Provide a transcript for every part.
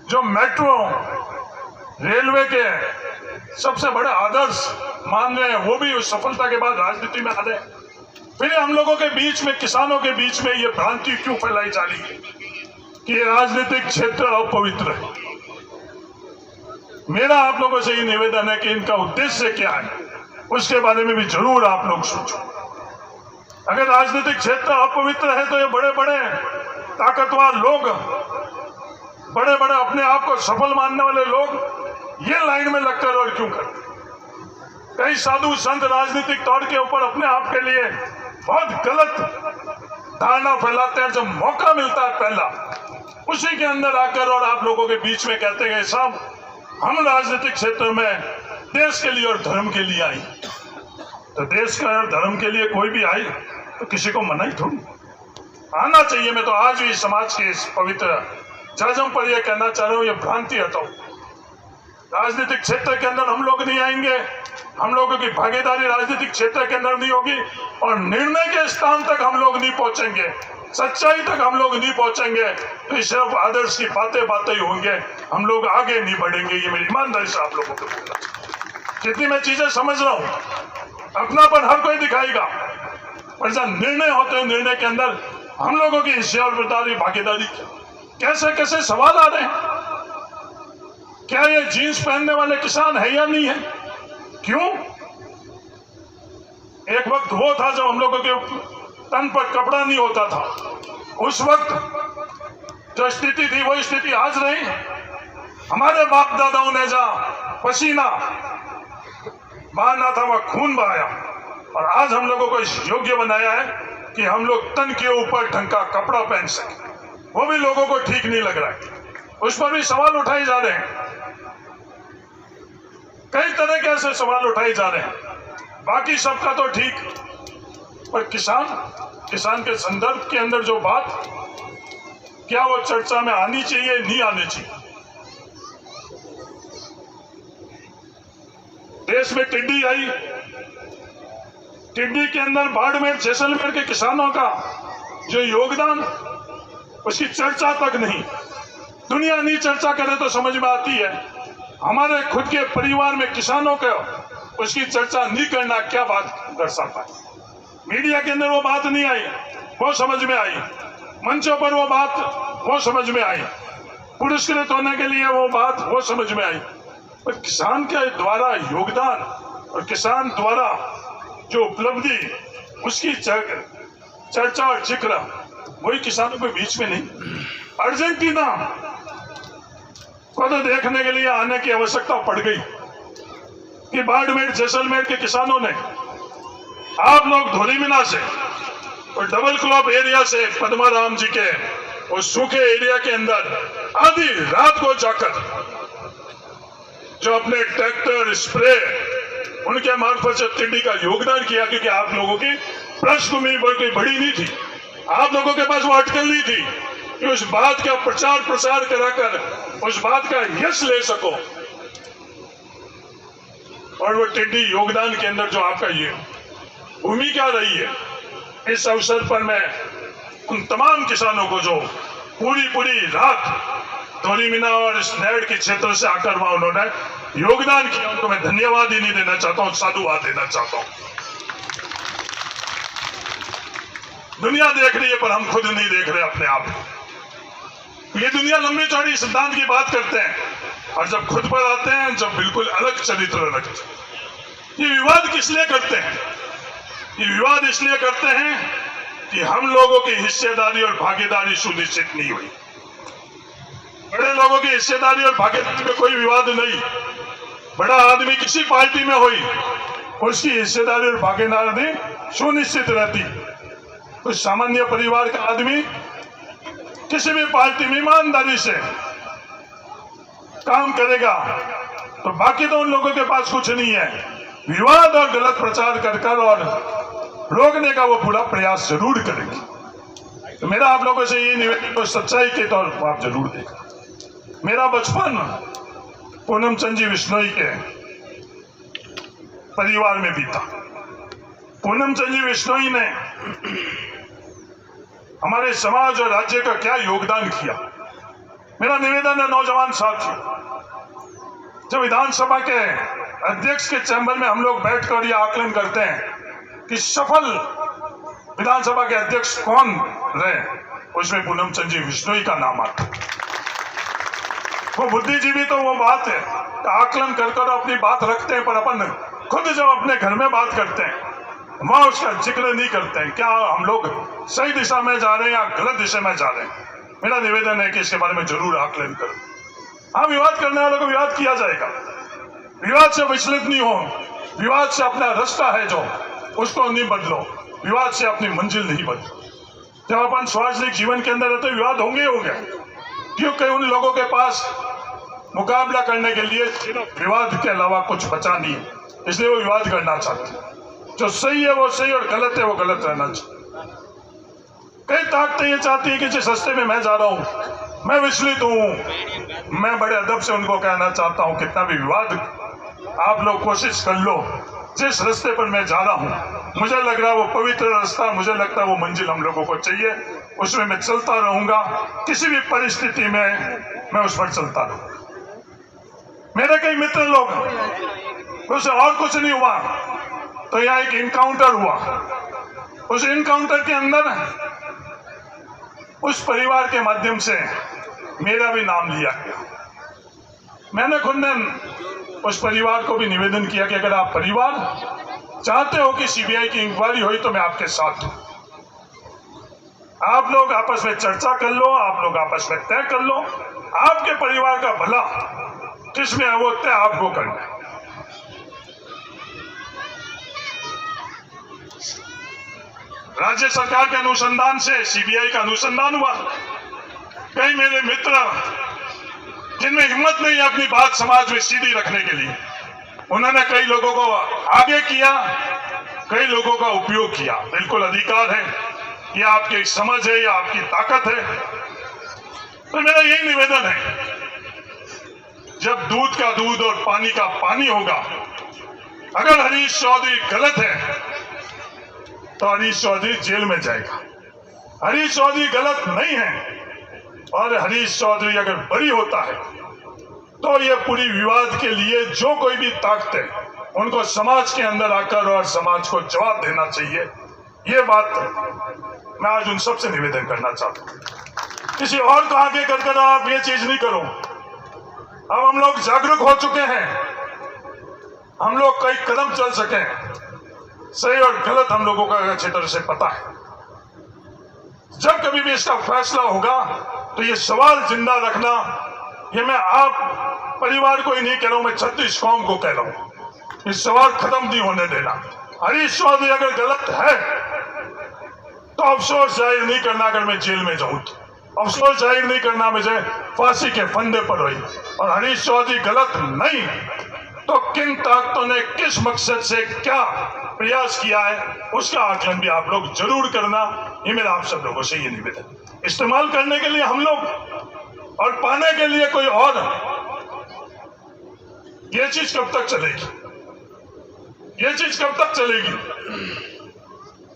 जो metro railway के सबसे बड़े आदर्श मान रहे हैं, वो भी उस सफलता के बाद राजनीति में आ रहे हैं। फिर हम लोगों के बीच में, किसानों के बीच में ये भ्रांति क्यों फैलाई जा रही है कि ये राजनीतिक क्षेत्र अपवित्र है? मेरा आप लोगों से ये निवेदन है कि इनका उद्देश्य क्या है, उसके बारे में भी जरूर आप लोग सोचो। अगर राजनीतिक क्षेत्र अपवित्र है तो ये बड़े बड़े ताकतवर लोग, बड़े बड़े अपने आप को सफल मानने वाले लोग ये लाइन में लगकर और क्यों करते? कई साधु संत राजनीतिक तौर के ऊपर अपने आप के लिए बहुत गलत धारणा फैलाते हैं। जब मौका मिलता है पहला, उसी के अंदर आकर और आप लोगों के बीच में कहते हैं साहब हम राजनीतिक क्षेत्र में देश के लिए और धर्म के लिए आई। तो देश का और धर्म के लिए कोई भी आए तो किसी को मना ही थोड़ी, आना चाहिए। मैं तो आज भी समाज के इस पवित्र जजम पर यह कहना चाह रहा हूँ, ये भ्रांति हटाओ। राजनीतिक क्षेत्र के अंदर हम लोग नहीं आएंगे, हम लोगों की भागीदारी राजनीतिक क्षेत्र के अंदर नहीं होगी और निर्णय के स्थान तक हम लोग नहीं पहुंचेंगे, सच्चाई तक हम लोग नहीं पहुंचेंगे तो सिर्फ आदर्श की बातें ही होंगे, हम लोग आगे नहीं बढ़ेंगे। ये मेरी ईमानदारी से आप लोगों को बोलना चाहिए। जितनी मैं चीजें समझ रहा हूं, अपनापन हर कोई दिखाएगा, पर जब निर्णय होते हैं निर्णय के अंदर हम लोगों की हिस्सेदारी भागीदारी कैसे कैसे सवाल आ रहे हैं। क्या ये जीन्स पहनने वाले किसान है या नहीं है? क्यों? एक वक्त वो था जब हम लोगों के तन पर कपड़ा नहीं होता था, उस वक्त जो स्थिति थी वो स्थिति आज नहीं। हमारे बाप दादाओं ने जहां पसीना बहाना था वह खून बहाया और आज हम लोगों को इस योग्य बनाया है कि हम लोग तन के ऊपर ढंग का कपड़ा पहन सके। वो भी लोगों को ठीक नहीं लग रहा है, उस पर भी सवाल उठाए जा रहे हैं। कई तरह के ऐसे सवाल उठाए जा रहे हैं। बाकी सबका तो ठीक, पर किसान के संदर्भ के अंदर जो बात, क्या वो चर्चा में आनी चाहिए, नहीं आनी चाहिए? देश में टिड्डी आई, टिड्डी के अंदर बाड़मेर जैसलमेर के किसानों का जो योगदान, उसकी चर्चा तक नहीं। दुनिया नहीं चर्चा करे तो समझ में आती है, हमारे खुद के परिवार में किसानों का उसकी चर्चा नहीं करना क्या बात दर्शाता है? मीडिया के अंदर वो बात नहीं आई, वो समझ में आई। मंचों पर वो बात, वो समझ में आई। पुरस्कृत होने के लिए वो बात, वो समझ में आई। पर किसान के द्वारा योगदान और किसान द्वारा जो उपलब्धि, उसकी चर्चा और जिक्र वही किसानों के बीच में नहीं। अर्जेंटीना को तो देखने के लिए आने की आवश्यकता पड़ गई कि बाड़मेर जैसलमेर के किसानों ने, आप लोग धोलीमीना से और डबल क्लॉप एरिया से पद्माराम जी के उस सूखे एरिया के अंदर आधी रात को जाकर जो अपने ट्रैक्टर स्प्रे उनके मार्फत से टिड्डी का योगदान किया, क्योंकि आप लोगों की पृष्ठभूमि कोई बड़ी नहीं थी, आप लोगों के पास वो अटकल नहीं थी कि उस बात का प्रचार प्रसार कराकर उस बात का यश ले सको। और वो टिड्डी योगदान के अंदर जो आपका ये भूमिका रही है, इस अवसर पर मैं उन तमाम किसानों को जो पूरी रात धोलीमीना और इस नेड के क्षेत्र से आकर वहां उन्होंने योगदान किया, उनको मैं धन्यवाद ही नहीं देना चाहता हूं, साधुवाद देना चाहता हूं। दुनिया देख रही है पर हम खुद नहीं देख रहे अपने आप। ये दुनिया लंबी चौड़ी सिद्धांत की बात करते हैं और जब खुद पर आते हैं जब बिल्कुल अलग चरित्र रखते हैं। ये विवाद किस लिए करते हैं? ये विवाद इसलिए करते हैं कि हम लोगों की हिस्सेदारी और भागीदारी सुनिश्चित नहीं हुई। बड़े लोगों की हिस्सेदारी और भागीदारी में कोई विवाद नहीं। बड़ा आदमी किसी पार्टी में हुई, उसकी हिस्सेदारी और भागीदारी सुनिश्चित रहती। कुछ सामान्य परिवार का आदमी किसी भी पार्टी में ईमानदारी से काम करेगा तो बाकी तो उन लोगों के पास कुछ नहीं है। विवाद और गलत प्रचार कर और रोकने का वो पूरा प्रयास जरूर करेंगे। तो मेरा आप लोगों से ये निवेदन है, सच्चाई के तौर पर आप जरूर देखें। मेरा बचपन पूनम चंद जी बिश्नोई के परिवार में बीता। पूनम चंद जी बिश्नोई ने हमारे समाज और राज्य का क्या योगदान किया, मेरा निवेदन है नौजवान साथियों, जब विधानसभा के अध्यक्ष के चैम्बर में हम लोग बैठकर यह आकलन करते हैं कि सफल विधानसभा के अध्यक्ष कौन रहे, उसमें पूनम चंद जी बिश्नोई का नाम आता है। वो बुद्धिजीवी तो वो बात है, आकलन कर कर अपनी बात रखते हैं, पर अपन खुद जब अपने घर में बात करते हैं वहां उसका जिक्र नहीं करते हैं। क्या हम लोग सही दिशा में जा रहे हैं या गलत दिशा में जा रहे हैं? मेरा निवेदन है कि इसके बारे में जरूर आकलन करो। हाँ, विवाद करने वालों को विवाद किया जाएगा, विवाद से विचलित नहीं हो, विवाद से अपना रास्ता है जो उसको नहीं बदलो, विवाद से अपनी मंजिल नहीं बदलो। जब अपन सार्वजनिक जीवन के अंदर रहते विवाद होंगे होंगे, क्योंकि उन लोगों के पास मुकाबला करने के लिए विवाद के अलावा कुछ बचा नहीं है, इसलिए वो विवाद करना चाहते हैं। जो सही है वो सही और गलत है वो गलत रहना चाहिए। कई ताकतें ये चाहती है कि जिस रास्ते में मैं जा रहा हूं मैं विचलित हूं। मैं बड़े अदब से उनको कहना चाहता हूं, कितना भी विवाद आप लोग कोशिश कर लो, जिस रास्ते पर मैं जा रहा हूं मुझे लग रहा है वो पवित्र रास्ता, मुझे लगता है वो मंजिल हम लोगों को चाहिए, उसमें मैं चलता रहूंगा, किसी भी परिस्थिति में मैं उस पर चलता रहूंगा। मेरे कई मित्र लोग, उसे और कुछ नहीं हुआ तो यहाँ एक इनकाउंटर हुआ, उस इनकाउंटर के अंदर उस परिवार के माध्यम से मेरा भी नाम लिया गया। मैंने खुद ने उस परिवार को भी निवेदन किया कि अगर आप परिवार चाहते हो कि सीबीआई की इंक्वायरी हुई तो मैं आपके साथ हूं। आप लोग आपस में चर्चा कर लो, आप लोग आपस में तय कर लो, आपके परिवार का भला किसमें है वो तय आपको करना है। राज्य सरकार के अनुसंधान से सीबीआई का अनुसंधान हुआ। कई मेरे मित्र जिनमें हिम्मत नहीं है अपनी बात समाज में सीधी रखने के लिए, उन्होंने कई लोगों को आगे किया, कई लोगों का उपयोग किया। बिल्कुल अधिकार है, ये आपकी समझ है, ये आपकी ताकत है। तो मेरा यही निवेदन है, जब दूध का दूध और पानी का पानी होगा, अगर हरीश चौधरी गलत है तो हरीश चौधरी जेल में जाएगा। हरीश चौधरी गलत नहीं है और हरीश चौधरी अगर बरी होता है तो ये पूरी विवाद के लिए जो कोई भी ताकत है उनको समाज के अंदर आकर और समाज को जवाब देना चाहिए। ये बात मैं आज उन सबसे निवेदन करना चाहता हूँ। किसी और को आगे कर आप ये चीज नहीं करो। अब हम लोग जागरूक हो चुके हैं, हम लोग कई कदम चल सके, सही और गलत हम लोगों का अच्छी तरह से पता है। जब कभी भी इसका फैसला होगा तो ये सवाल जिंदा रखना, ये मैं आप परिवार को ही नहीं कह रहा हूं, मैं 36 कौम को कह रहा हूं, इस सवाल खत्म नहीं होने देना। हरीश चौधरी अगर गलत है तो अफसोस जाहिर नहीं करना अगर मैं जेल में जाऊं तो, अफसोस जाहिर नहीं करना मुझे फांसी के फंदे पर हुई। और हरीश चौधरी गलत नहीं तो किन ताकतों ने किस मकसद से क्या प्रयास किया है उसका आकलन भी आप लोग जरूर करना। ये मेरा आप सब लोगों से ये निवेदन। इस्तेमाल करने के लिए हम लोग और पाने के लिए कोई और, ये चीज कब तक चलेगी? ये चीज कब तक चलेगी?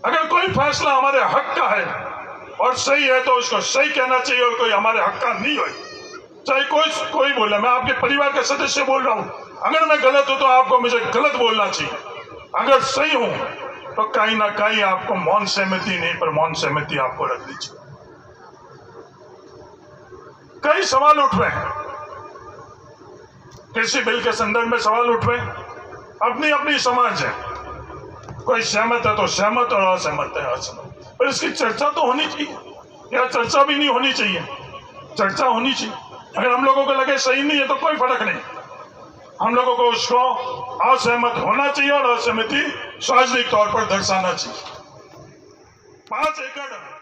अगर कोई फैसला हमारे हक का है और सही है तो उसको सही कहना चाहिए, और कोई हमारे हक का नहीं हो, चाहे कोई बोले, मैं आपके परिवार का सदस्य बोल रहा हूं, अगर मैं गलत हूं तो आपको मुझे गलत बोलना चाहिए, अगर सही हूं तो कहीं ना कहीं आपको मौन सहमति नहीं पर मौन सहमति आपको रखनी चाहिए। कई सवाल उठ रहे हैं, कृषि बिल के संदर्भ में सवाल उठ रहे हैं, अपनी अपनी समझ है, कोई सहमत है तो सहमत और असहमत है असहमत, पर इसकी चर्चा तो होनी चाहिए, या चर्चा भी नहीं होनी चाहिए? चर्चा होनी चाहिए। अगर हम लोगों को लगे सही नहीं है तो कोई फर्क नहीं, हम लोगों को उसको असहमत होना चाहिए और असहमति सार्वजनिक तौर पर दर्शाना चाहिए। 5 एकड़